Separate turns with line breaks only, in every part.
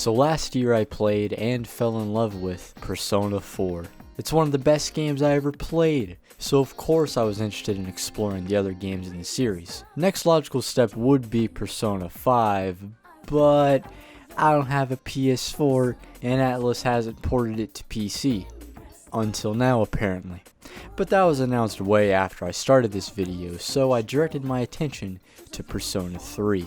So last year I played and fell in love with Persona 4. It's one of the best games I ever played, so of course I was interested in exploring the other games in the series. Next logical step would be Persona 5, but I don't have a PS4 and Atlas hasn't ported it to PC. Until now apparently. But that was announced way after I started this video, so I directed my attention to Persona 3.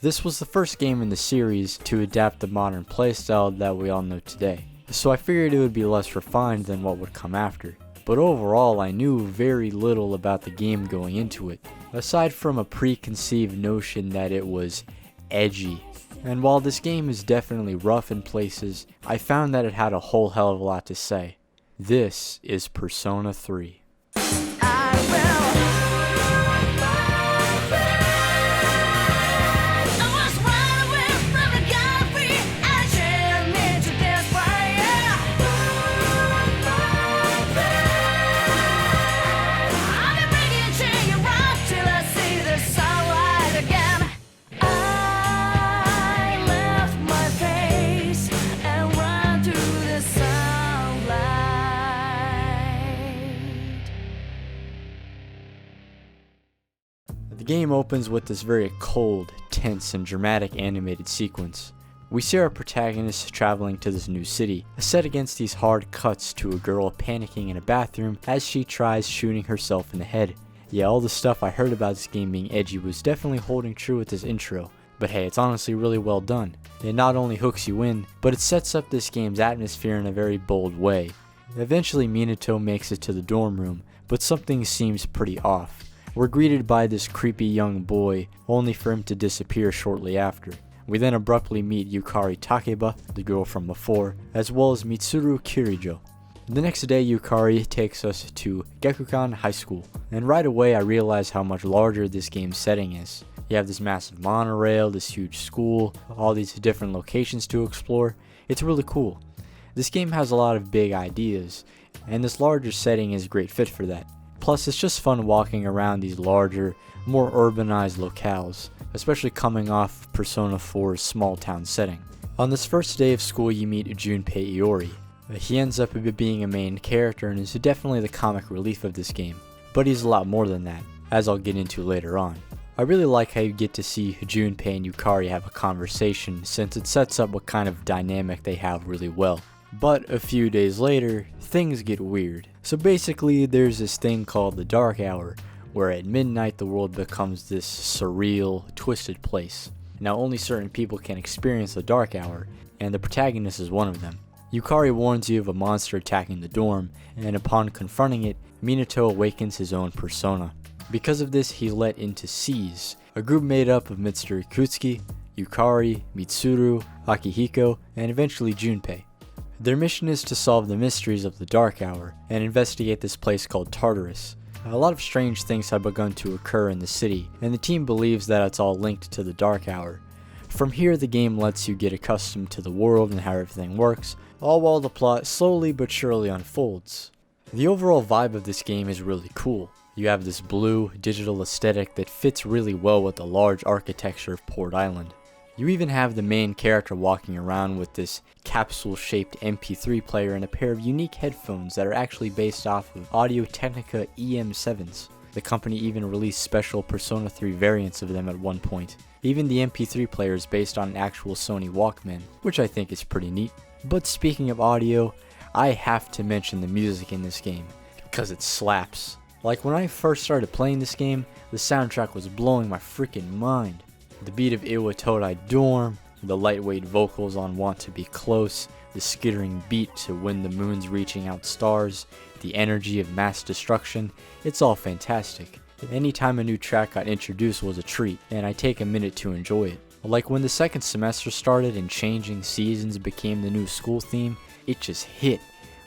This was the first game in the series to adapt the modern playstyle that we all know today, so I figured it would be less refined than what would come after. But overall I knew very little about the game going into it, aside from a preconceived notion that it was edgy. And while this game is definitely rough in places, I found that it had a whole hell of a lot to say. This is Persona 3. The game opens with this very cold, tense, and dramatic animated sequence. We see our protagonist traveling to this new city, set against these hard cuts to a girl panicking in a bathroom as she tries shooting herself in the head. Yeah, all the stuff I heard about this game being edgy was definitely holding true with this intro, but hey, it's honestly really well done. It not only hooks you in, but it sets up this game's atmosphere in a very bold way. Eventually Minato makes it to the dorm room, but something seems pretty off. We're greeted by this creepy young boy, only for him to disappear shortly after. We then abruptly meet Yukari Takeba, the girl from before, as well as Mitsuru Kirijo. The next day Yukari takes us to Gekukan High School, and right away I realize how much larger this game's setting is. You have this massive monorail, this huge school, all these different locations to explore. It's really cool. This game has a lot of big ideas, and this larger setting is a great fit for that. Plus, it's just fun walking around these larger, more urbanized locales, especially coming off Persona 4's small town setting. On this first day of school you meet Junpei Iori. He ends up being a main character and is definitely the comic relief of this game, but he's a lot more than that, as I'll get into later on. I really like how you get to see Junpei and Yukari have a conversation, since it sets up what kind of dynamic they have really well. But a few days later, things get weird. So basically there's this thing called the Dark Hour, where at midnight the world becomes this surreal, twisted place. Now only certain people can experience the Dark Hour, and the protagonist is one of them. Yukari warns you of a monster attacking the dorm, and upon confronting it, Minato awakens his own persona. Because of this, he's let into Seize, a group made up of Mr. Kutsuki, Yukari, Mitsuru, Akihiko, and eventually Junpei. Their mission is to solve the mysteries of the Dark Hour and investigate this place called Tartarus. A lot of strange things have begun to occur in the city, and the team believes that it's all linked to the Dark Hour. From here, the game lets you get accustomed to the world and how everything works, all while the plot slowly but surely unfolds. The overall vibe of this game is really cool. You have this blue, digital aesthetic that fits really well with the large architecture of Port Island. You even have the main character walking around with this capsule-shaped MP3 player and a pair of unique headphones that are actually based off of Audio-Technica EM7s. The company even released special Persona 3 variants of them at one point. Even the MP3 player is based on an actual Sony Walkman, which I think is pretty neat. But speaking of audio, I have to mention the music in this game, because it slaps. Like when I first started playing this game, the soundtrack was blowing my freaking mind. The beat of Iwa Todai Dorm, the lightweight vocals on Want to Be Close, the skittering beat to When the Moon's Reaching Out Stars, the energy of Mass Destruction, it's all fantastic. Anytime a new track got introduced was a treat, and I take a minute to enjoy it. Like when the second semester started and Changing Seasons became the new school theme, it just hit.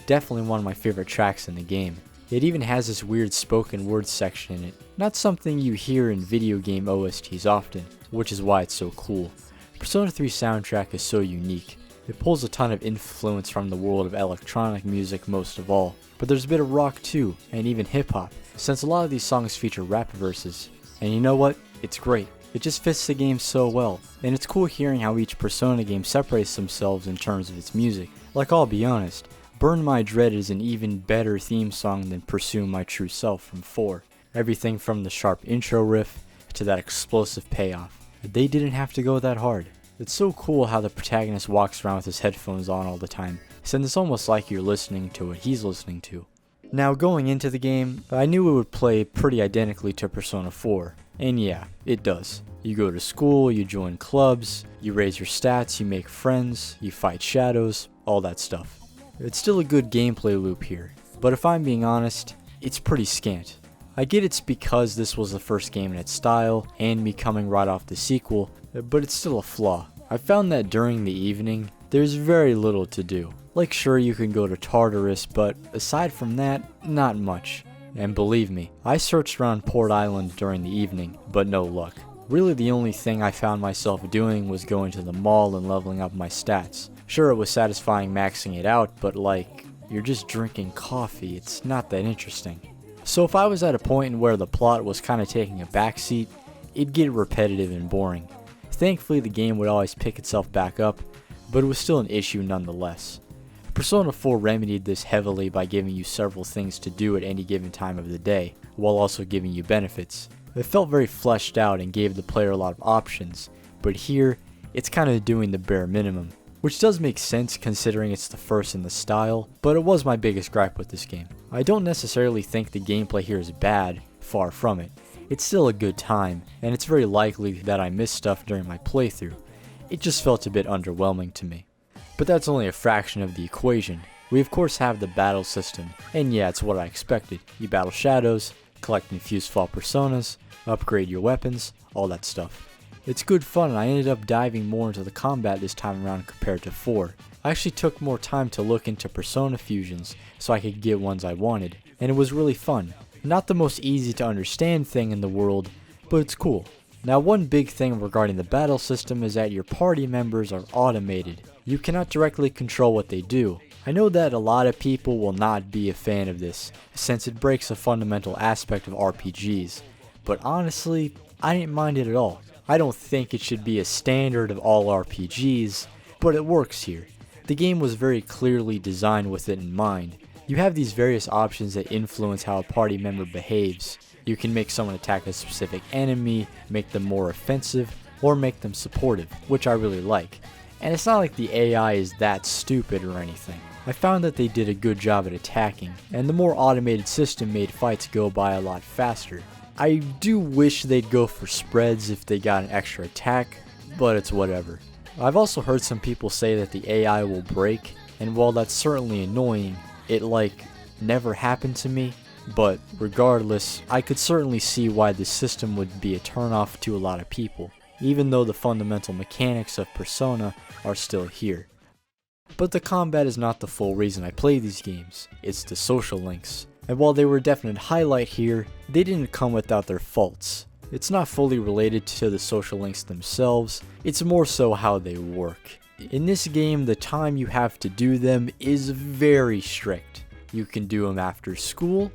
Definitely one of my favorite tracks in the game. It even has this weird spoken word section in it, not something you hear in video game OSTs often, which is why it's so cool. Persona 3 soundtrack is so unique. It pulls a ton of influence from the world of electronic music most of all, but there's a bit of rock too, and even hip hop, since a lot of these songs feature rap verses. And you know what? It's great. It just fits the game so well, and it's cool hearing how each Persona game separates themselves in terms of its music. Like, I'll be honest, Burn My Dread is an even better theme song than Pursue My True Self from 4. Everything from the sharp intro riff to that explosive payoff. They didn't have to go that hard. It's so cool how the protagonist walks around with his headphones on all the time, since it's almost like you're listening to what he's listening to. Now, going into the game, I knew it would play pretty identically to Persona 4, and yeah, it does. You go to school, you join clubs, you raise your stats, you make friends, you fight shadows, all that stuff. It's still a good gameplay loop here, but if I'm being honest, it's pretty scant. I get it's because this was the first game in its style, and me coming right off the sequel, but it's still a flaw. I found that during the evening, there's very little to do. Like, sure, you can go to Tartarus, but aside from that, not much. And believe me, I searched around Port Island during the evening, but no luck. Really, the only thing I found myself doing was going to the mall and leveling up my stats. Sure, it was satisfying maxing it out, but like, you're just drinking coffee, it's not that interesting. So if I was at a point where the plot was kind of taking a backseat, it'd get repetitive and boring. Thankfully, the game would always pick itself back up, but it was still an issue nonetheless. Persona 4 remedied this heavily by giving you several things to do at any given time of the day, while also giving you benefits. It felt very fleshed out and gave the player a lot of options, but here, it's kind of doing the bare minimum, which does make sense considering it's the first in the style, but it was my biggest gripe with this game. I don't necessarily think the gameplay here is bad, far from it. It's still a good time, and it's very likely that I missed stuff during my playthrough. It just felt a bit underwhelming to me. But that's only a fraction of the equation. We of course have the battle system, and yeah, it's what I expected. You battle shadows, collect and fuse fall personas, upgrade your weapons, all that stuff. It's good fun, and I ended up diving more into the combat this time around compared to 4. I actually took more time to look into persona fusions so I could get ones I wanted, and it was really fun. Not the most easy to understand thing in the world, but it's cool. Now, one big thing regarding the battle system is that your party members are automated. You cannot directly control what they do. I know that a lot of people will not be a fan of this, since it breaks a fundamental aspect of RPGs, but honestly, I didn't mind it at all. I don't think it should be a standard of all RPGs, but it works here. The game was very clearly designed with it in mind. You have these various options that influence how a party member behaves. You can make someone attack a specific enemy, make them more offensive, or make them supportive, which I really like. And it's not like the AI is that stupid or anything. I found that they did a good job at attacking, and the more automated system made fights go by a lot faster. I do wish they'd go for spreads if they got an extra attack, but it's whatever. I've also heard some people say that the AI will break, and while that's certainly annoying, it never happened to me. But regardless, I could certainly see why this system would be a turnoff to a lot of people, even though the fundamental mechanics of Persona are still here. But the combat is not the full reason I play these games, it's the social links. And while they were a definite highlight here, they didn't come without their faults. It's not fully related to the social links themselves, it's more so how they work. In this game, the time you have to do them is very strict. You can do them after school,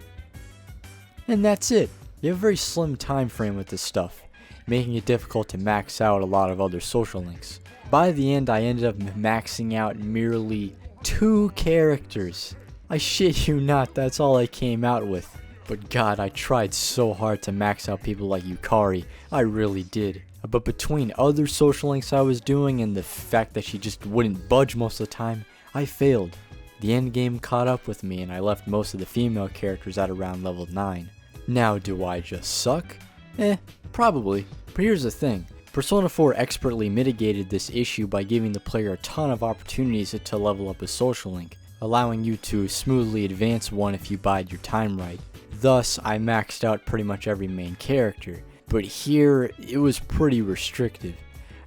and that's it. You have a very slim time frame with this stuff, making it difficult to max out a lot of other social links. By the end, I ended up maxing out merely 2 characters. I shit you not, that's all I came out with. But god, I tried so hard to max out people like Yukari, I really did. But between other social links I was doing and the fact that she just wouldn't budge most of the time, I failed. The endgame caught up with me and I left most of the female characters at around level 9. Now, do I just suck? Probably. But here's the thing. Persona 4 expertly mitigated this issue by giving the player a ton of opportunities to level up a social link, allowing you to smoothly advance one if you bide your time right. Thus, I maxed out pretty much every main character, but here, it was pretty restrictive.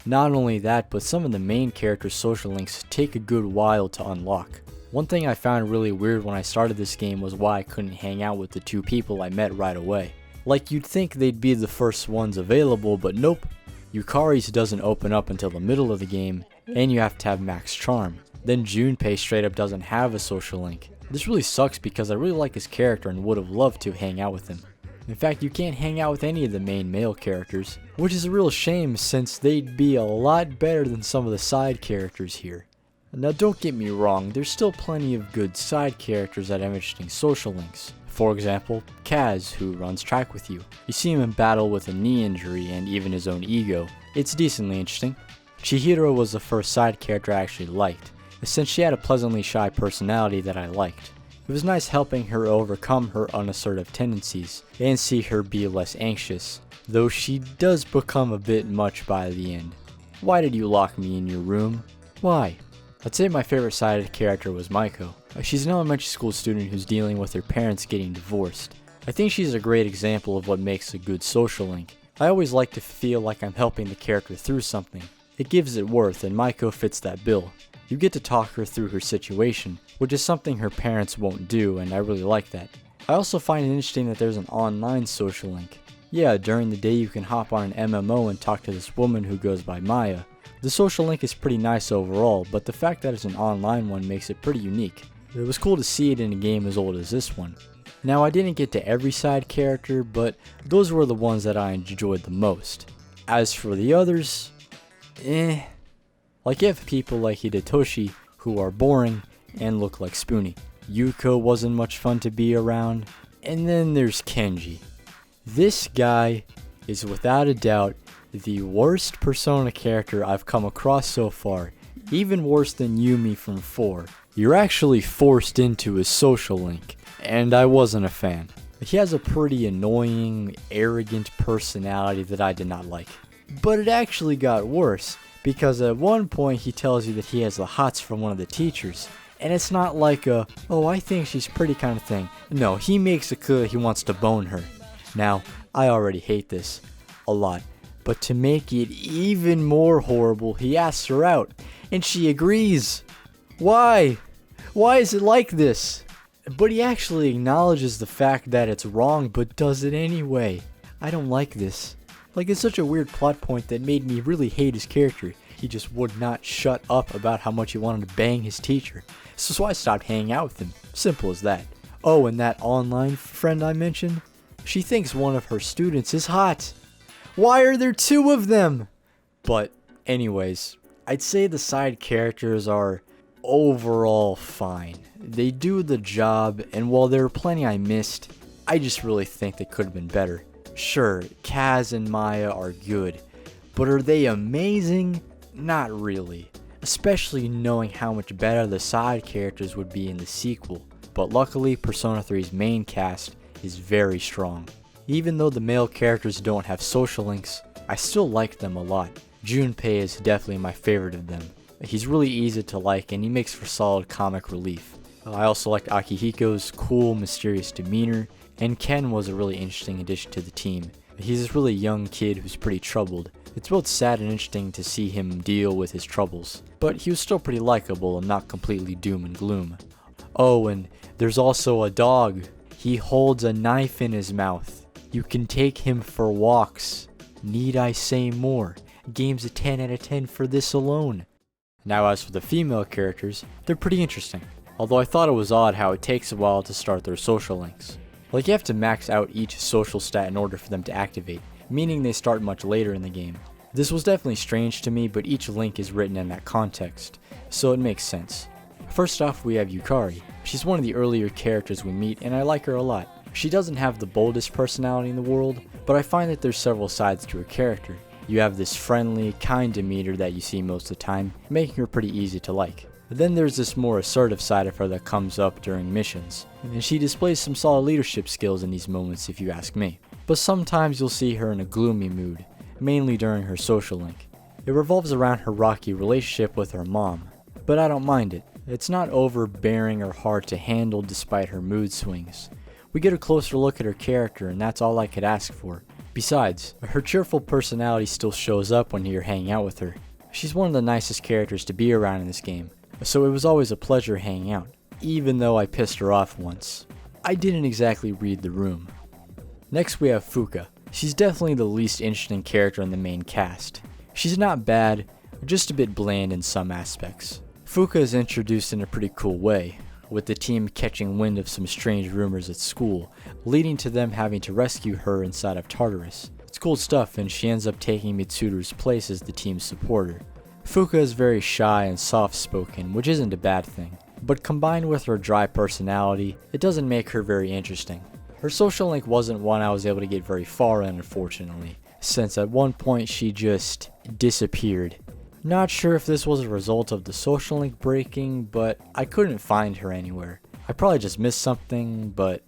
Not only that, but some of the main characters' social links take a good while to unlock. One thing I found really weird when I started this game was why I couldn't hang out with the 2 people I met right away. Like, you'd think they'd be the first ones available, but nope. Yukari's doesn't open up until the middle of the game, and you have to have max charm. Then Junpei straight up doesn't have a social link. This really sucks because I really like his character and would have loved to hang out with him. In fact, you can't hang out with any of the main male characters, which is a real shame since they'd be a lot better than some of the side characters here. Now don't get me wrong, there's still plenty of good side characters that have interesting social links. For example, Kaz, who runs track with you. You see him in battle with a knee injury and even his own ego. It's decently interesting. Chihiro was the first side character I actually liked, since she had a pleasantly shy personality that I liked. It was nice helping her overcome her unassertive tendencies and see her be less anxious, though she does become a bit much by the end. Why did you lock me in your room? Why? I'd say my favorite side character was Maiko. She's an elementary school student who's dealing with her parents getting divorced. I think she's a great example of what makes a good social link. I always like to feel like I'm helping the character through something. It gives it worth, and Maiko fits that bill. You get to talk her through her situation, which is something her parents won't do, and I really like that. I also find it interesting that there's an online social link. Yeah, during the day you can hop on an MMO and talk to this woman who goes by Maya. The social link is pretty nice overall, but the fact that it's an online one makes it pretty unique. It was cool to see it in a game as old as this one. Now, I didn't get to every side character, but those were the ones that I enjoyed the most. As for the others, Like you have people like Hidetoshi who are boring and look like Spoonie. Yuko wasn't much fun to be around. And then there's Kenji. This guy is without a doubt the worst Persona character I've come across so far. Even worse than Yumi from 4. You're actually forced into his social link, and I wasn't a fan. He has a pretty annoying, arrogant personality that I did not like. But it actually got worse, because at one point he tells you that he has the hots from one of the teachers. And it's not like a, oh, I think she's pretty kind of thing. No, he makes it clear he wants to bone her. Now, I already hate this a lot. But to make it even more horrible, he asks her out, and she agrees. Why? Why is it like this? But he actually acknowledges the fact that it's wrong, but does it anyway. I don't like this. Like, it's such a weird plot point that made me really hate his character. He just would not shut up about how much he wanted to bang his teacher. So I stopped hanging out with him. Simple as that. Oh, and that online friend I mentioned? She thinks one of her students is hot. Why are there 2 of them? But anyways, I'd say the side characters are overall fine. They do the job, and while there are plenty I missed, I just really think they could have been better. Sure, Kaz and Maya are good, but are they amazing? Not really. Especially knowing how much better the side characters would be in the sequel. But luckily, Persona 3's main cast is very strong. Even though the male characters don't have social links, I still like them a lot. Junpei is definitely my favorite of them. He's really easy to like and he makes for solid comic relief. I also liked Akihiko's cool, mysterious demeanor, and Ken was a really interesting addition to the team. He's this really young kid who's pretty troubled. It's both sad and interesting to see him deal with his troubles, but he was still pretty likable and not completely doom and gloom. Oh, and there's also a dog. He holds a knife in his mouth. You can take him for walks. Need I say more? Game's a 10 out of 10 for this alone. Now as for the female characters, they're pretty interesting. Although I thought it was odd how it takes a while to start their social links. Like you have to max out each social stat in order for them to activate, meaning they start much later in the game. This was definitely strange to me, but each link is written in that context, so it makes sense. First off, we have Yukari. She's one of the earlier characters we meet, and I like her a lot. She doesn't have the boldest personality in the world, but I find that there's several sides to her character. You have this friendly, kind demeanor that you see most of the time, making her pretty easy to like. Then there's this more assertive side of her that comes up during missions, and she displays some solid leadership skills in these moments if you ask me. But sometimes you'll see her in a gloomy mood, mainly during her social link. It revolves around her rocky relationship with her mom, but I don't mind it. It's not overbearing or hard to handle despite her mood swings. We get a closer look at her character and that's all I could ask for. Besides, her cheerful personality still shows up when you're hanging out with her. She's one of the nicest characters to be around in this game, so it was always a pleasure hanging out, even though I pissed her off once. I didn't exactly read the room. Next we have Fuka. She's definitely the least interesting character in the main cast. She's not bad, just a bit bland in some aspects. Fuka is introduced in a pretty cool way. with the team catching wind of some strange rumors at school, leading to them having to rescue her inside of Tartarus. It's cool stuff, and she ends up taking Mitsuru's place as the team's supporter. Fuka is very shy and soft-spoken, which isn't a bad thing, but combined with her dry personality, it doesn't make her very interesting. Her social link wasn't one I was able to get very far in, unfortunately, since at one point she just disappeared. Not sure if this was a result of the social link breaking, but I couldn't find her anywhere. I probably just missed something, but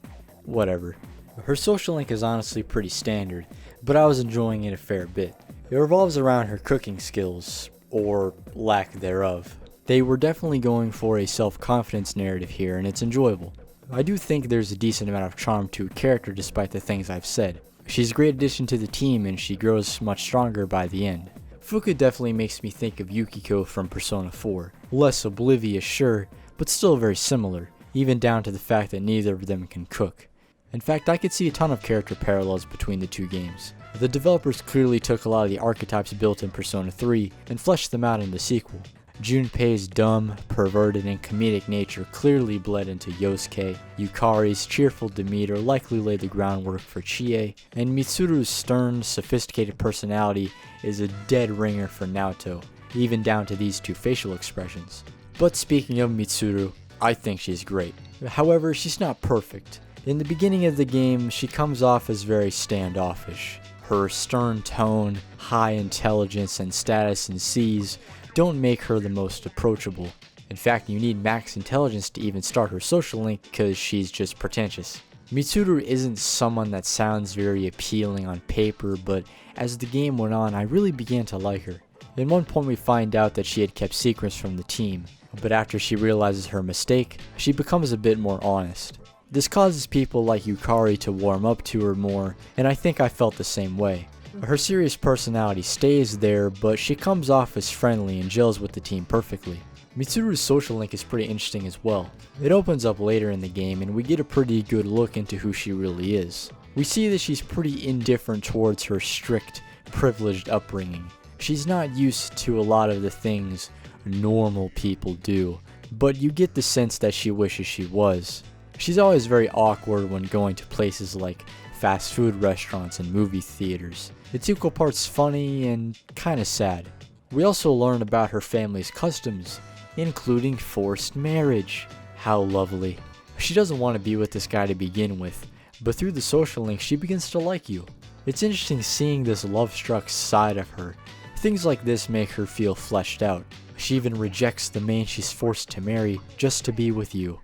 whatever. Her social link is honestly pretty standard, but I was enjoying it a fair bit. It revolves around her cooking skills, or lack thereof. They were definitely going for a self-confidence narrative here, and it's enjoyable. I do think there's a decent amount of charm to her character despite the things I've said. She's a great addition to the team, and she grows much stronger by the end. Fuka definitely makes me think of Yukiko from Persona 4. Less oblivious, sure, but still very similar, even down to the fact that neither of them can cook. In fact, I could see a ton of character parallels between the two games. The developers clearly took a lot of the archetypes built in Persona 3 and fleshed them out in the sequel. Junpei's dumb, perverted, and comedic nature clearly bled into Yosuke. Yukari's cheerful demeanor likely laid the groundwork for Chie, and Mitsuru's stern, sophisticated personality is a dead ringer for Naoto, even down to these two facial expressions. But speaking of Mitsuru, I think she's great. However, she's not perfect. In the beginning of the game, she comes off as very standoffish. Her stern tone, high intelligence, and status in C's don't make her the most approachable. In fact, you need max intelligence to even start her social link because she's just pretentious. Mitsuru isn't someone that sounds very appealing on paper, but as the game went on, I really began to like her. At one point we find out that she had kept secrets from the team, but after she realizes her mistake, she becomes a bit more honest. This causes people like Yukari to warm up to her more, and I think I felt the same way. Her serious personality stays there, but she comes off as friendly and gels with the team perfectly. Mitsuru's social link is pretty interesting as well. It opens up later in the game and we get a pretty good look into who she really is. We see that she's pretty indifferent towards her strict, privileged upbringing. She's not used to a lot of the things normal people do, but you get the sense that she wishes she was. She's always very awkward when going to places like fast food restaurants and movie theaters. It's equal parts funny and kinda sad. We also learn about her family's customs, including forced marriage. How lovely. She doesn't want to be with this guy to begin with, but through the social link she begins to like you. It's interesting seeing this love-struck side of her. Things like this make her feel fleshed out. She even rejects the man she's forced to marry just to be with you.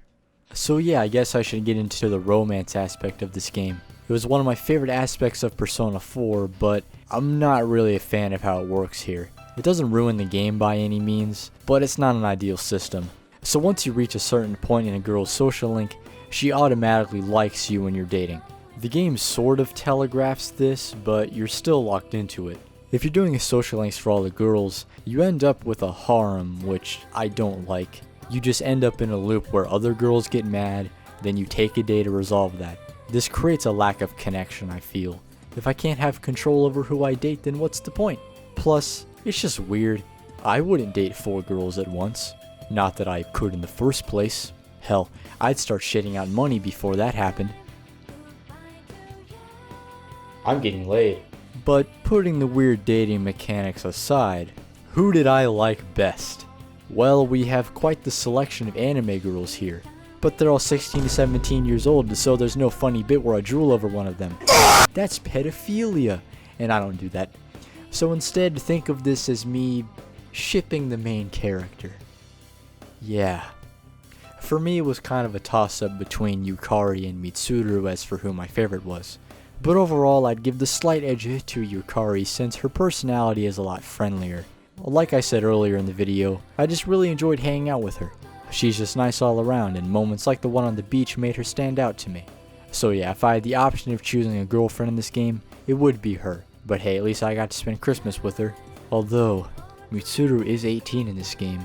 So yeah, I guess I should get into the romance aspect of this game. It was one of my favorite aspects of Persona 4, but I'm not really a fan of how it works here. It doesn't ruin the game by any means, but it's not an ideal system. So once you reach a certain point in a girl's social link, she automatically likes you when you're dating. The game sort of telegraphs this, but you're still locked into it. If you're doing a social links for all the girls, you end up with a harem, which I don't like. You just end up in a loop where other girls get mad, then you take a day to resolve that. This creates a lack of connection, I feel. If I can't have control over who I date, then what's the point? Plus, it's just weird. I wouldn't date 4 girls at once. Not that I could in the first place. Hell, I'd start shitting out money before that happened. I'm getting laid. But putting the weird dating mechanics aside, who did I like best? Well, we have quite the selection of anime girls here. But they're all 16 to 17 years old, so there's no funny bit where I drool over one of them. That's pedophilia, and I don't do that. So instead, think of this as me shipping the main character. Yeah. For me, it was kind of a toss-up between Yukari and Mitsuru as for who my favorite was. But overall, I'd give the slight edge to Yukari since her personality is a lot friendlier. Like I said earlier in the video, I just really enjoyed hanging out with her. She's just nice all around, and moments like the one on the beach made her stand out to me. So yeah, if I had the option of choosing a girlfriend in this game, it would be her. But hey, at least I got to spend Christmas with her. Although, Mitsuru is 18 in this game.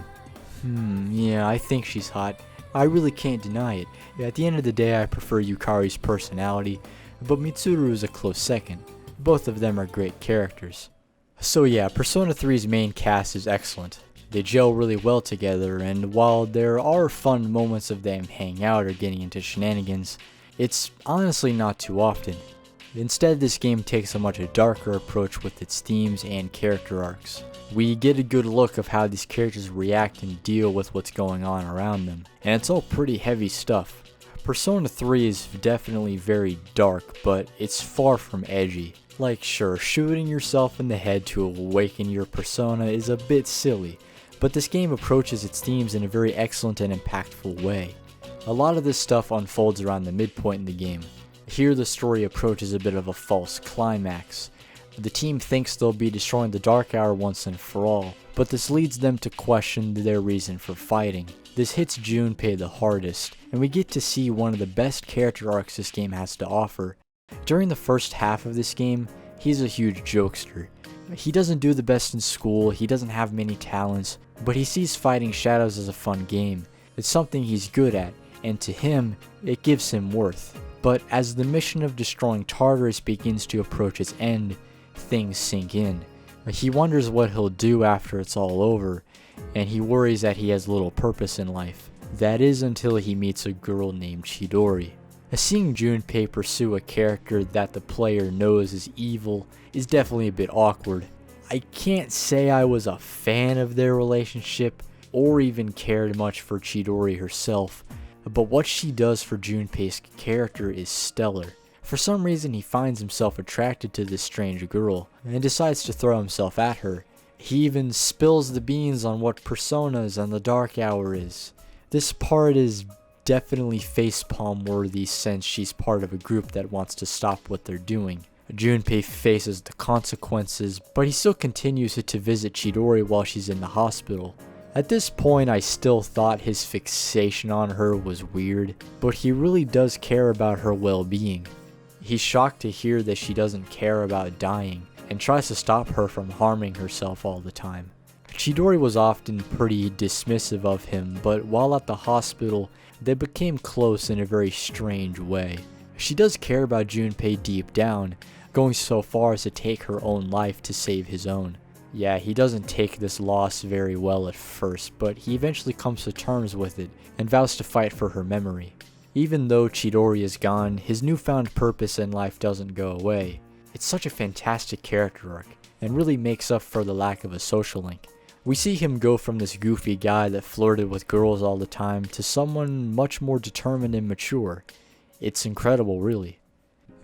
Yeah, I think she's hot. I really can't deny it. At the end of the day, I prefer Yukari's personality, but Mitsuru is a close second. Both of them are great characters. So yeah, Persona 3's main cast is excellent. They gel really well together, and while there are fun moments of them hanging out or getting into shenanigans, it's honestly not too often. Instead, this game takes a much darker approach with its themes and character arcs. We get a good look of how these characters react and deal with what's going on around them, and it's all pretty heavy stuff. Persona 3 is definitely very dark, but it's far from edgy. Like, sure, shooting yourself in the head to awaken your persona is a bit silly, but this game approaches its themes in a very excellent and impactful way. A lot of this stuff unfolds around the midpoint in the game. Here the story approaches a bit of a false climax. The team thinks they'll be destroying the Dark Hour once and for all, but this leads them to question their reason for fighting. This hits Junpei the hardest, and we get to see one of the best character arcs this game has to offer. During the first half of this game, he's a huge jokester. He doesn't do the best in school, he doesn't have many talents, but he sees fighting shadows as a fun game. It's something he's good at, and to him, it gives him worth. But as the mission of destroying Tartarus begins to approach its end, things sink in. He wonders what he'll do after it's all over, and he worries that he has little purpose in life. That is until he meets a girl named Chidori. Seeing Junpei pursue a character that the player knows is evil is definitely a bit awkward. I can't say I was a fan of their relationship, or even cared much for Chidori herself, but what she does for Junpei's character is stellar. For some reason he finds himself attracted to this strange girl, and decides to throw himself at her. He even spills the beans on what personas and the Dark Hour is. This part is definitely facepalm worthy since she's part of a group that wants to stop what they're doing. Junpei faces the consequences, but he still continues to visit Chidori while she's in the hospital. At this point I still thought his fixation on her was weird, but he really does care about her well-being. He's shocked to hear that she doesn't care about dying, and tries to stop her from harming herself all the time. Chidori was often pretty dismissive of him, but while at the hospital, they became close in a very strange way. She does care about Junpei deep down, going so far as to take her own life to save his own. Yeah, he doesn't take this loss very well at first, but he eventually comes to terms with it, and vows to fight for her memory. Even though Chidori is gone, his newfound purpose in life doesn't go away. It's such a fantastic character arc, and really makes up for the lack of a social link. We see him go from this goofy guy that flirted with girls all the time to someone much more determined and mature. It's incredible, really.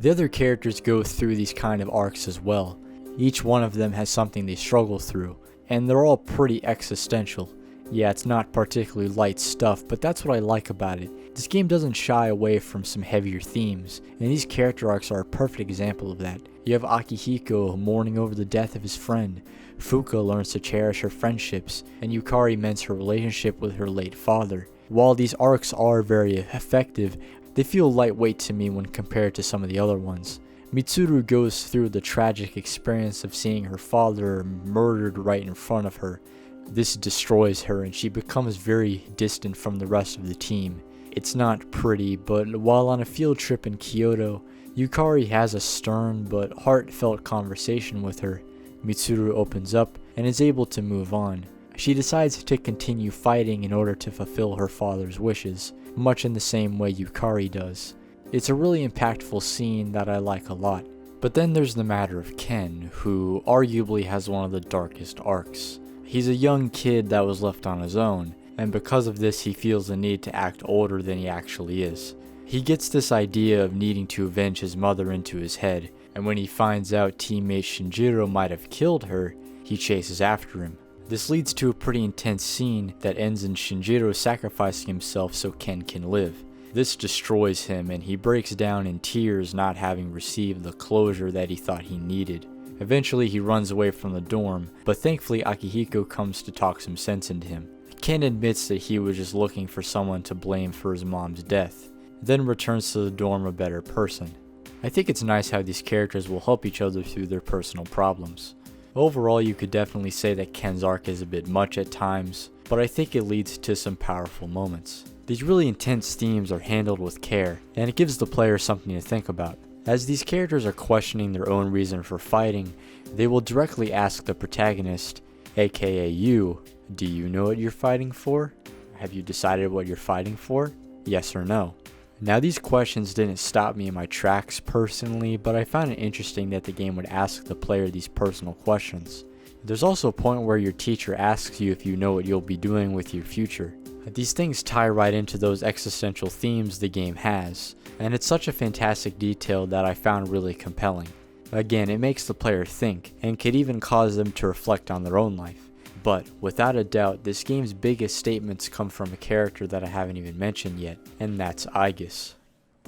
The other characters go through these kind of arcs as well. Each one of them has something they struggle through, and they're all pretty existential. Yeah, it's not particularly light stuff, but that's what I like about it. This game doesn't shy away from some heavier themes, and these character arcs are a perfect example of that. You have Akihiko mourning over the death of his friend, Fuka learns to cherish her friendships, and Yukari mends her relationship with her late father. While these arcs are very effective, they feel lightweight to me when compared to some of the other ones. Mitsuru goes through the tragic experience of seeing her father murdered right in front of her. This destroys her and she becomes very distant from the rest of the team. It's not pretty, but while on a field trip in Kyoto, Yukari has a stern but heartfelt conversation with her. Mitsuru opens up and is able to move on. She decides to continue fighting in order to fulfill her father's wishes, much in the same way Yukari does. It's a really impactful scene that I like a lot. But then there's the matter of Ken, who arguably has one of the darkest arcs. He's a young kid that was left on his own, and because of this he feels the need to act older than he actually is. He gets this idea of needing to avenge his mother into his head, and when he finds out teammate Shinjiro might have killed her, he chases after him. This leads to a pretty intense scene that ends in Shinjiro sacrificing himself so Ken can live. This destroys him and he breaks down in tears, not having received the closure that he thought he needed. Eventually he runs away from the dorm, but thankfully Akihiko comes to talk some sense into him. Ken admits that he was just looking for someone to blame for his mom's death, then returns to the dorm a better person. I think it's nice how these characters will help each other through their personal problems. Overall, you could definitely say that Ken's arc is a bit much at times, but I think it leads to some powerful moments. These really intense themes are handled with care, and it gives the player something to think about. As these characters are questioning their own reason for fighting, they will directly ask the protagonist, aka you. Do you know what you're fighting for? Have you decided what you're fighting for? Yes or no? Now these questions didn't stop me in my tracks personally, but I found it interesting that the game would ask the player these personal questions. There's also a point where your teacher asks you if you know what you'll be doing with your future. These things tie right into those existential themes the game has, and it's such a fantastic detail that I found really compelling. Again, it makes the player think, and could even cause them to reflect on their own life. But, without a doubt, this game's biggest statements come from a character that I haven't even mentioned yet, and that's Aegis.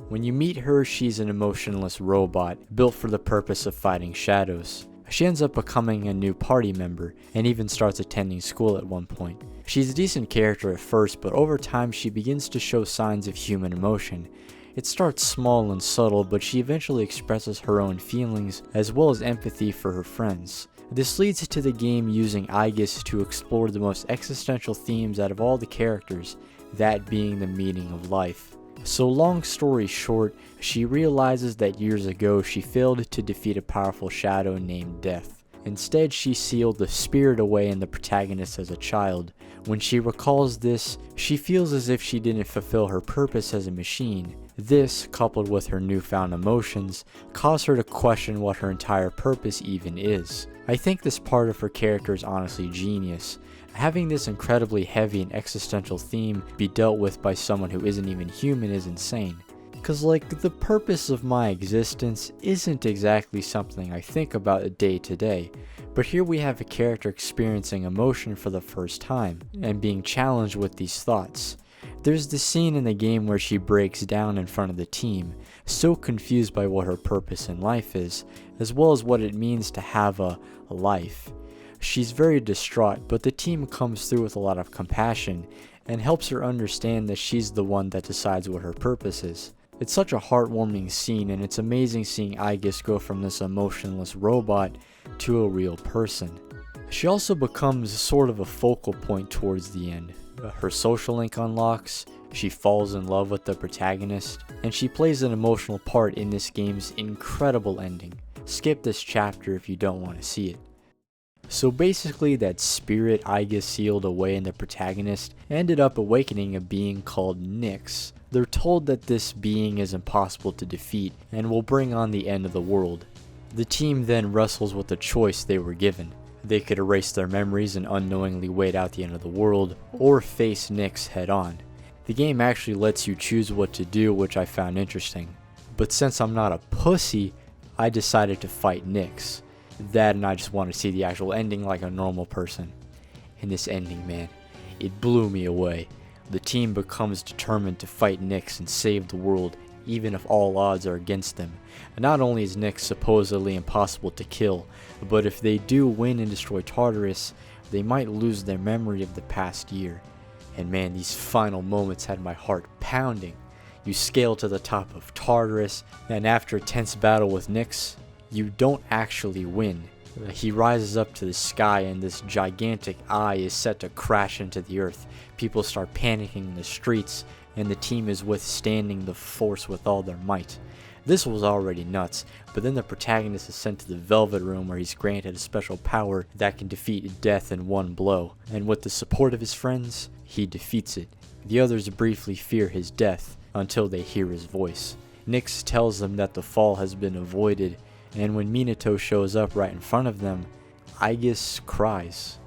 When you meet her, she's an emotionless robot, built for the purpose of fighting shadows. She ends up becoming a new party member, and even starts attending school at one point. She's a decent character at first, but over time she begins to show signs of human emotion. It starts small and subtle, but she eventually expresses her own feelings, as well as empathy for her friends. This leads to the game using Aegis to explore the most existential themes out of all the characters, that being the meaning of life. So long story short, she realizes that years ago she failed to defeat a powerful shadow named Death. Instead, she sealed the spirit away in the protagonist as a child. When she recalls this, she feels as if she didn't fulfill her purpose as a machine. This, coupled with her newfound emotions, caused her to question what her entire purpose even is. I think this part of her character is honestly genius. Having this incredibly heavy and existential theme be dealt with by someone who isn't even human is insane. Cause the purpose of my existence isn't exactly something I think about day to day, but here we have a character experiencing emotion for the first time, and being challenged with these thoughts. There's the scene in the game where she breaks down in front of the team, so confused by what her purpose in life is, as well as what it means to have a life. She's very distraught, but the team comes through with a lot of compassion, and helps her understand that she's the one that decides what her purpose is. It's such a heartwarming scene, and it's amazing seeing Aegis go from this emotionless robot to a real person. She also becomes sort of a focal point towards the end. Her social link unlocks, she falls in love with the protagonist, and she plays an emotional part in this game's incredible ending. Skip this chapter if you don't want to see it. So basically, that spirit Aegis sealed away in the protagonist ended up awakening a being called Nyx. They're told that this being is impossible to defeat and will bring on the end of the world. The team then wrestles with the choice they were given. They could erase their memories and unknowingly wait out the end of the world, or face Nyx head on. The game actually lets you choose what to do, which I found interesting. But since I'm not a pussy, I decided to fight Nyx. That, and I just want to see the actual ending like a normal person. And this ending, man, it blew me away. The team becomes determined to fight Nyx and save the world, even if all odds are against them. And not only is Nyx supposedly impossible to kill, but if they do win and destroy Tartarus, they might lose their memory of the past year. And man, these final moments had my heart pounding. You scale to the top of Tartarus, and after a tense battle with Nyx, you don't actually win. He rises up to the sky, and this gigantic eye is set to crash into the earth. People start panicking in the streets, and the team is withstanding the force with all their might. This was already nuts, but then the protagonist is sent to the Velvet Room, where he's granted a special power that can defeat death in one blow, and with the support of his friends, he defeats it. The others briefly fear his death, until they hear his voice. Nyx tells them that the fall has been avoided, and when Minato shows up right in front of them, Aegis cries.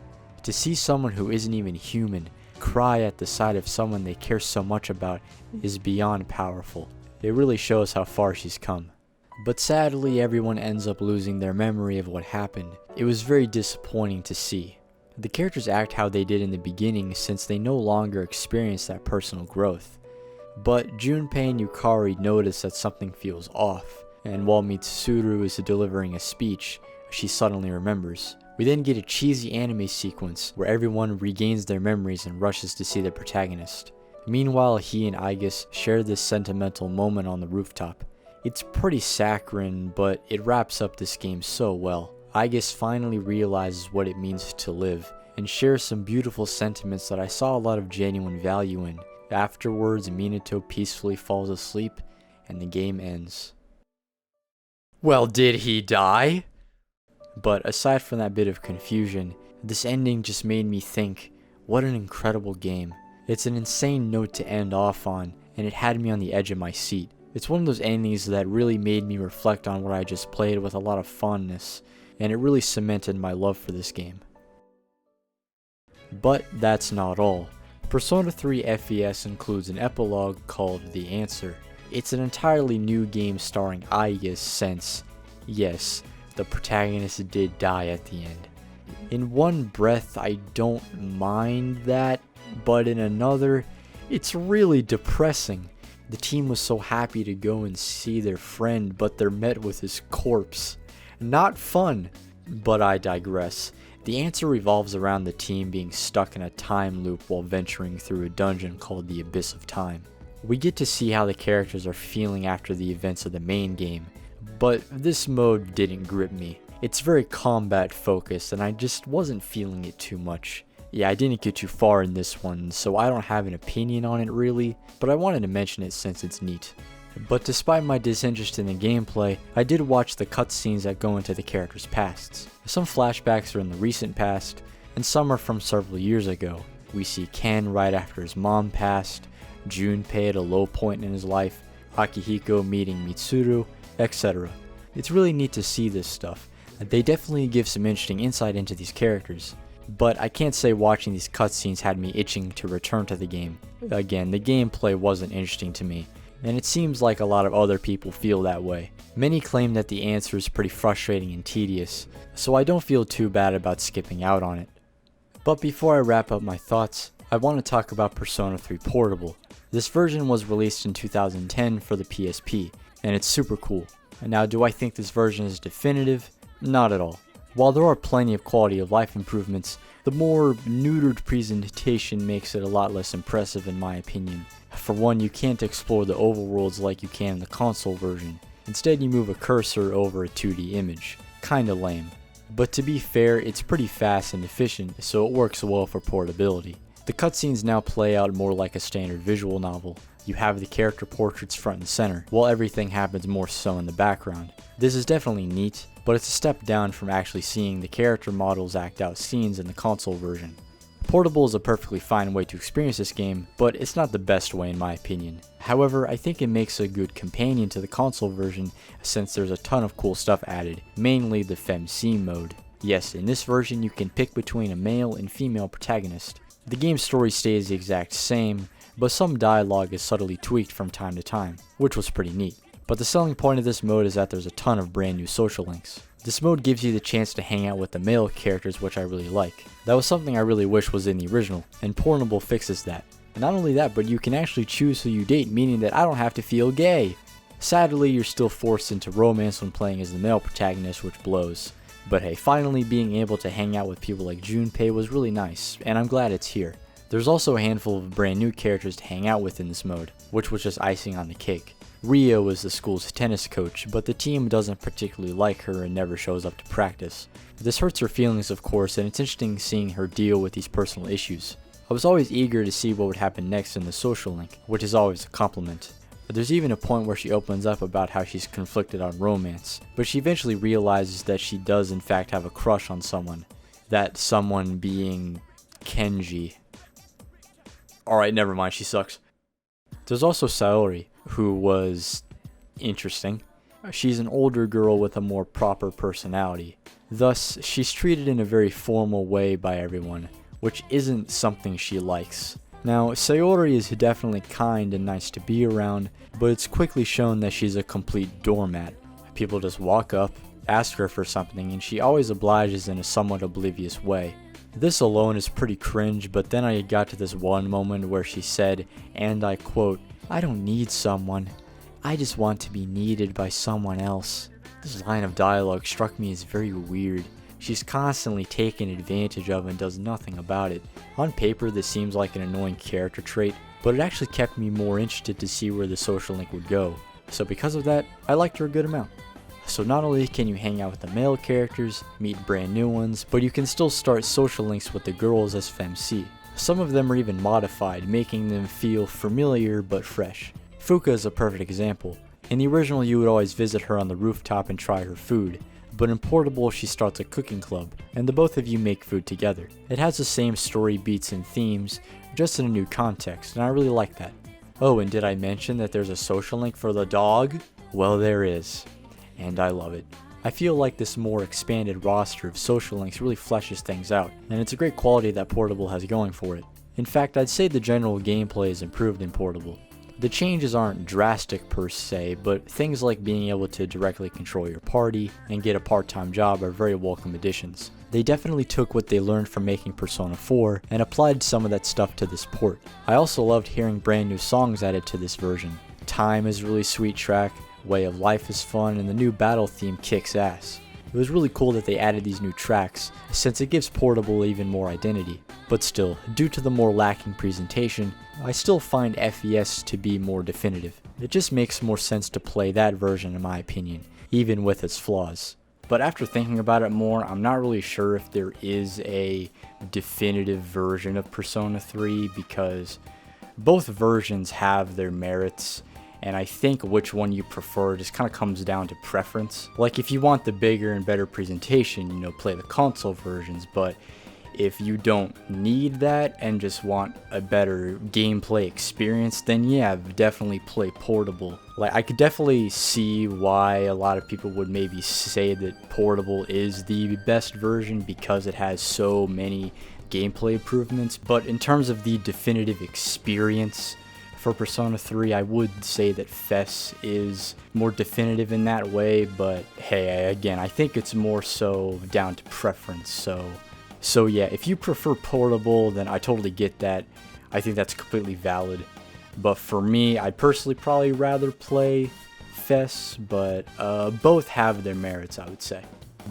To see someone who isn't even human cry at the sight of someone they care so much about is beyond powerful. It really shows how far she's come. But sadly, everyone ends up losing their memory of what happened. It was very disappointing to see. The characters act how they did in the beginning, since they no longer experience that personal growth. But Junpei and Yukari notice that something feels off, and while Mitsuru is delivering a speech, she suddenly remembers. We then get a cheesy anime sequence where everyone regains their memories and rushes to see the protagonist. Meanwhile, he and Aegis share this sentimental moment on the rooftop. It's pretty saccharine, but it wraps up this game so well. Aegis finally realizes what it means to live, and shares some beautiful sentiments that I saw a lot of genuine value in. Afterwards, Minato peacefully falls asleep, and the game ends. Well, did he die? But aside from that bit of confusion, This ending just made me think, what an incredible game. It's an insane note to end off on, and it had me on the edge of my seat. It's one of those endings that really made me reflect on what I just played with a lot of fondness, and it really cemented my love for this game. But that's not all. Persona 3 FES includes an epilogue called The Answer. It's an entirely new game starring Aigus since, yes, the protagonist did die at the end. In one breath, I don't mind that, but in another, it's really depressing. The team was so happy to go and see their friend, but they're met with his corpse. Not fun, but I digress. The answer revolves around the team being stuck in a time loop while venturing through a dungeon called the Abyss of Time. We get to see how the characters are feeling after the events of the main game, but this mode didn't grip me. It's very combat focused and I just wasn't feeling it too much. Yeah, I didn't get too far in this one, so I don't have an opinion on it really, but I wanted to mention it since it's neat. But despite my disinterest in the gameplay, I did watch the cutscenes that go into the characters' pasts. Some flashbacks are in the recent past, and some are from several years ago. We see Ken right after his mom passed, Junpei at a low point in his life, Akihiko meeting Mitsuru, etc. It's really neat to see this stuff. They definitely give some interesting insight into these characters. But I can't say watching these cutscenes had me itching to return to the game. Again, the gameplay wasn't interesting to me, and it seems like a lot of other people feel that way. Many claim that the answer is pretty frustrating and tedious, so I don't feel too bad about skipping out on it. But before I wrap up my thoughts, I want to talk about Persona 3 Portable. This version was released in 2010 for the PSP, and it's super cool. And now, do I think this version is definitive? Not at all. While there are plenty of quality of life improvements, the more neutered presentation makes it a lot less impressive in my opinion. For one, you can't explore the overworlds like you can in the console version. Instead, you move a cursor over a 2D image. Kinda lame. But to be fair, it's pretty fast and efficient, so it works well for portability. The cutscenes now play out more like a standard visual novel. You have the character portraits front and center, while everything happens more so in the background. This is definitely neat, but it's a step down from actually seeing the character models act out scenes in the console version. Portable is a perfectly fine way to experience this game, but it's not the best way in my opinion. However, I think it makes a good companion to the console version since there's a ton of cool stuff added, mainly the FemC mode. Yes, in this version you can pick between a male and female protagonist. The game's story stays the exact same, but some dialogue is subtly tweaked from time to time, which was pretty neat. But the selling point of this mode is that there's a ton of brand new social links. This mode gives you the chance to hang out with the male characters, which I really like. That was something I really wish was in the original, and Portable fixes that. And not only that, but you can actually choose who you date, meaning that I don't have to feel gay. Sadly, you're still forced into romance when playing as the male protagonist, which blows. But hey, finally being able to hang out with people like Junpei was really nice, and I'm glad it's here. There's also a handful of brand new characters to hang out with in this mode, which was just icing on the cake. Rio is the school's tennis coach, but the team doesn't particularly like her and never shows up to practice. This hurts her feelings, of course, and it's interesting seeing her deal with these personal issues. I was always eager to see what would happen next in the social link, which is always a compliment. There's even a point where she opens up about how she's conflicted on romance, but she eventually realizes that she does in fact have a crush on someone. That someone being Kenji. Alright, never mind, she sucks. There's also Saori, who was interesting. She's an older girl with a more proper personality. Thus, she's treated in a very formal way by everyone, which isn't something she likes. Now, Saori is definitely kind and nice to be around, but it's quickly shown that she's a complete doormat. People just walk up, ask her for something, and she always obliges in a somewhat oblivious way. This alone is pretty cringe, but then I got to this one moment where she said, and I quote, "I don't need someone. I just want to be needed by someone else." This line of dialogue struck me as very weird. She's constantly taken advantage of and does nothing about it. On paper, this seems like an annoying character trait, but it actually kept me more interested to see where the social link would go. So because of that, I liked her a good amount. So not only can you hang out with the male characters, meet brand new ones, but you can still start social links with the girls as FemC. Some of them are even modified, making them feel familiar but fresh. Fuka is a perfect example. In the original, you would always visit her on the rooftop and try her food. but in Portable she starts a cooking club, and the both of you make food together. It has the same story beats and themes, just in a new context, and I really like that. Oh, and did I mention that there's a social link for the dog? Well, there is, and I love it. I feel like this more expanded roster of social links really fleshes things out, and it's a great quality that Portable has going for it. In fact, I'd say the general gameplay is improved in Portable. The changes aren't drastic per se, but things like being able to directly control your party and get a part-time job are very welcome additions. They definitely took what they learned from making Persona 4 and applied some of that stuff to this port. I also loved hearing brand new songs added to this version. Time is a really sweet track, Way of Life is fun, and the new battle theme kicks ass. It was really cool that they added these new tracks, since it gives Portable even more identity. But still, due to the more lacking presentation, I still find FES to be more definitive. It just makes more sense to play that version in my opinion, even with its flaws. But after thinking about it more, I'm not really sure if there is a definitive version of Persona 3 because both versions have their merits. And I think which one you prefer just kind of comes down to preference. Like if you want the bigger and better presentation, play the console versions, but if you don't need that and just want a better gameplay experience, then yeah, definitely play Portable. Like I could definitely see why a lot of people would maybe say that Portable is the best version because it has so many gameplay improvements, but in terms of the definitive experience, for Persona 3, I would say that FES is more definitive in that way, but hey, again, I think it's more so down to preference, so yeah, if you prefer Portable, then I totally get that. I think that's completely valid, but for me, I'd personally probably rather play FES, but both have their merits, I would say.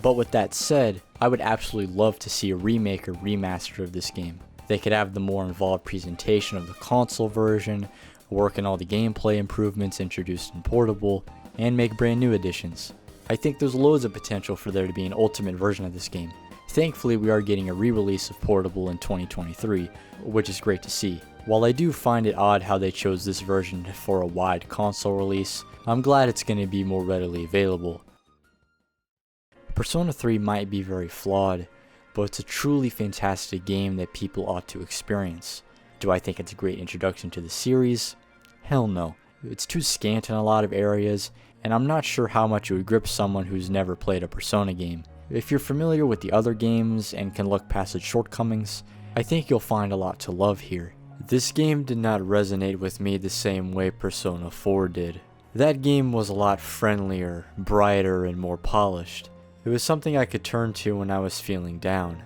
But with that said, I would absolutely love to see a remake or remaster of this game. They could have the more involved presentation of the console version, work on all the gameplay improvements introduced in Portable, and make brand new additions. I think there's loads of potential for there to be an ultimate version of this game. Thankfully, we are getting a re-release of Portable in 2023, which is great to see. While I do find it odd how they chose this version for a wide console release, I'm glad it's going to be more readily available. Persona 3 might be very flawed, but it's a truly fantastic game that people ought to experience. Do I think it's a great introduction to the series? Hell no. It's too scant in a lot of areas, and I'm not sure how much it would grip someone who's never played a Persona game. If you're familiar with the other games and can look past its shortcomings, I think you'll find a lot to love here. This game did not resonate with me the same way Persona 4 did. That game was a lot friendlier, brighter, and more polished. It was something I could turn to when I was feeling down.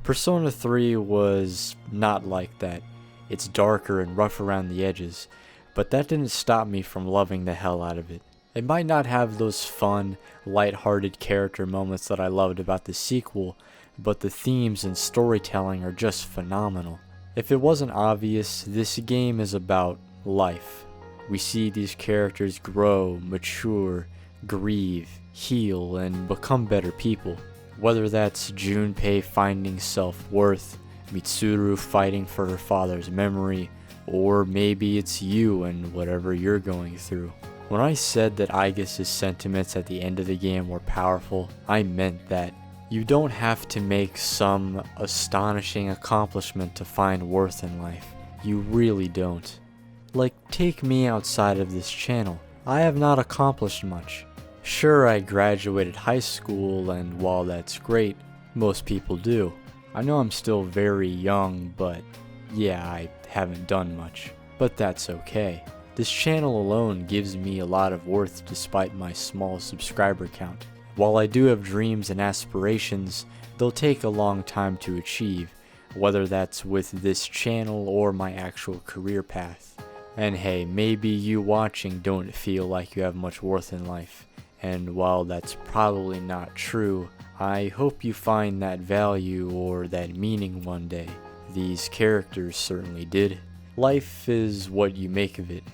Persona 3 was not like that. It's darker and rough around the edges, but that didn't stop me from loving the hell out of it. It might not have those fun, light-hearted character moments that I loved about the sequel, but the themes and storytelling are just phenomenal. If it wasn't obvious, this game is about life. We see these characters grow, mature, grieve, heal, and become better people. Whether that's Junpei finding self-worth, Mitsuru fighting for her father's memory, or maybe it's you and whatever you're going through. When I said that Aigis' sentiments at the end of the game were powerful, I meant that. You don't have to make some astonishing accomplishment to find worth in life. You really don't. Like, take me outside of this channel. I have not accomplished much. Sure, I graduated high school, and while that's great, most people do. I know I'm still very young, but yeah, I haven't done much. But that's okay. This channel alone gives me a lot of worth despite my small subscriber count. While I do have dreams and aspirations, they'll take a long time to achieve, whether that's with this channel or my actual career path. And hey, maybe you watching don't feel like you have much worth in life. And while that's probably not true, I hope you find that value or that meaning one day. These characters certainly did. Life is what you make of it.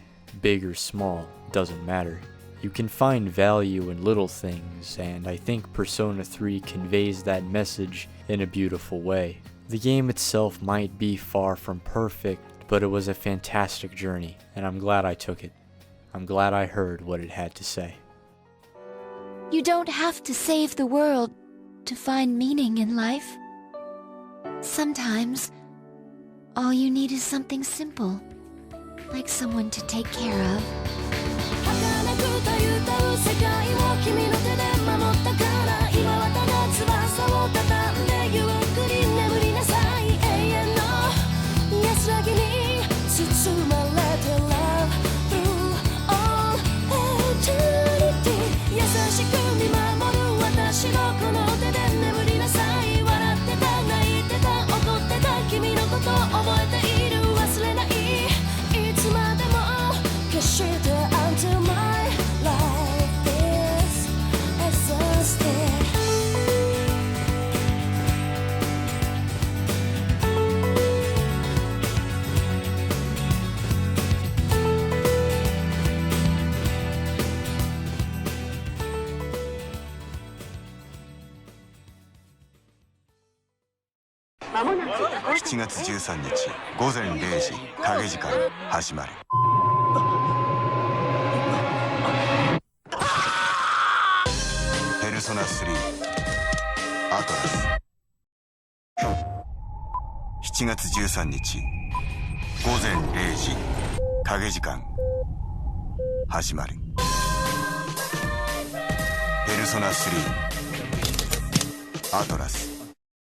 Big or small, doesn't matter. You can find value in little things, and I think Persona 3 conveys that message in a beautiful way. The game itself might be far from perfect, but it was a fantastic journey, and I'm glad I took it. I'm glad I heard what it had to say.
You don't have to save the world to find meaning in life. Sometimes, all you need is something simple, like someone to take care of. 儚くたゆたう世界を君の手で守ったから今はただ翼を畳んでゆっくり眠りなさい永遠の安らぎに包まれて Love through all eternity 優しく見守る私のこの手で眠りなさい笑ってた泣いてた怒ってた君のこと覚えている忘れないいつまでも決して until my life is exhausted
7月13日午前0時影時間始まる。ペルソナ3アトラス。7月13日午前0時影時間始まる。ペルソナ3アトラス。